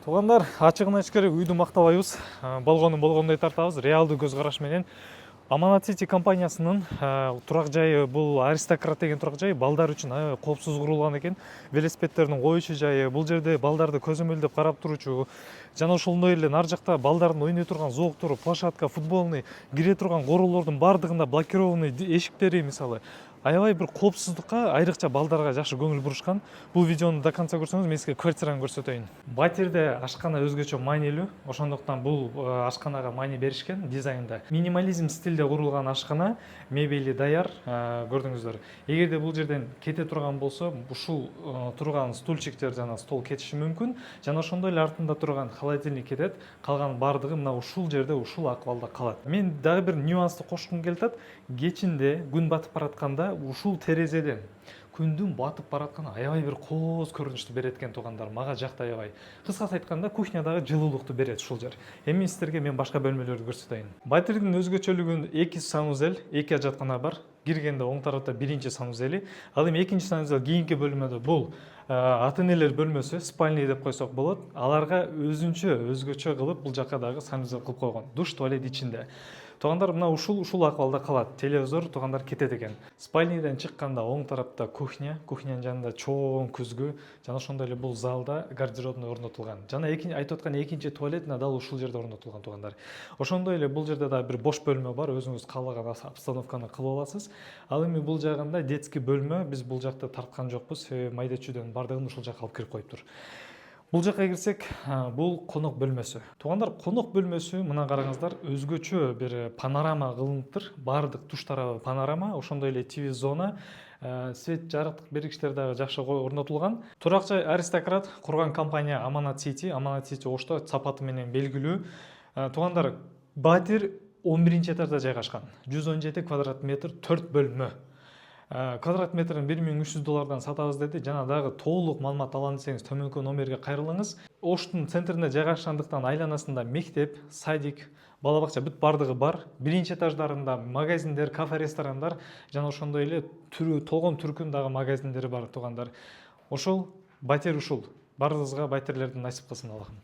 Туугандар, ачыгына ичкери үйдү мактабайбыз. Болгонун болгондой тартабыз. Реалдуу көз караш менен Аманат Сити компаниясынын турак жайы бул Аристократ деген турак жай балдар үчүн аябай коопсуз курулган экен. Велосипедтердин коюучу жайы, бул жерде балдарды көзөмөлдөп карап туручу жана ошондой эле нар жакта балдардын ойной турган зооктору, площадка, футболный, кире турган короолордун баардыгында блокированный эшиктери мисалы аябай бир коопсуздукка, айрыкча балдарга жакшы көңүл бурушкан. Бул видеону до конца көрсөңүз, мен сизге квартираны көрсөтөйүн. Батирде ашкана өзгөчө маанилүү, ошондуктан бул ашканага маани беришкен дизайнда. Минимализм стилде курулган ашкана, мебели даяр, көрдүңүздөр. Эгерде бул жерден кете турган болсо, ушул турган стульчиктер жана стол кетиши мүмкүн, жана ошондой эле артында турган холодильник кетет, калган баардыгы мына ушул жерде, ушул акыбалда калат. Мен дагы бир нюансты кошкум келип атат. Кечинде күн батып баратканда ушул терезеден күндүн батып баратканы аябай бир кооз көрүнүштү берет экен туугандар. Мага жакты аябай. Кыскасы айтканда, кухнядагы жылуулукту берет ушул жер. Эми сиздерге мен башка бөлмөлөрдү көрсөтөйүн. Батирдин өзгөчөлүгү 2 санузел, 2 ажаткана бар. Киргенде оң тарапта биринчи санузели, ал эми экинчи санузел кийинки бөлмөдө бул ата энелер бөлмөсү, спальный деп койсок болот. Аларга өзгөчө кылып бул жака дагы санузел кылып койгон. Душ, туалет ичинде. Туугандар, мына ушул акыбалда калат. Телевизор туугандар кетет экен. Спальныйдан чыкканда оң тарапта кухнянын жанында чоң күзгү, жана ошондой эле бул залда гардеробный орнотулган. Жана айтып аткан экинчи туалет дал ушул жерде орнотулган туугандар. Ошондой эле бул жерде дагы бир бош бөлмө бар, өзүңүз каалаган обстановканы кылып аласыз. Ал эми бул жагында детский бөлмө, биз бул жакта тарткан жокпуз, себеби майда чүйдөн баардыгын ушул жакка алып кирип коюптур. Бул жакка кирсек, бул конок бөлмөсү. Туугандар, конок бөлмөсү мына караңыздар, өзгөчө бир панорама кылыныптыр. Баардык туш тарабы панорама, ошондой эле ТВ зона, свет жарыктык бергичтер дагы жакшы орнотулган. Турак жай Аристократ, курган компания Аманат Сити. Аманат Сити Ошто сапаты менен белгилүү. Туугандар, батир 11-чи этажда жайгашкан. 117 квадрат метр, 4 бөлмө. Квадрат метрин $1300 сатабыз деди. Жана дагы толук маалымат алам десеңиз төмөнкү номерге кайрылыңыз. Оштун центрине жайгашкандыктан айланасында мектеп, садик, бала бакча бүт баардыгы бар. Биринчи этаждарында магазиндер, кафе, ресторандар жана ошондой эле толгон түркүн дагы магазиндери бар туугандар. Ошол батир ушул. Баарыңызга батирлердин насип кылсын Аллахым.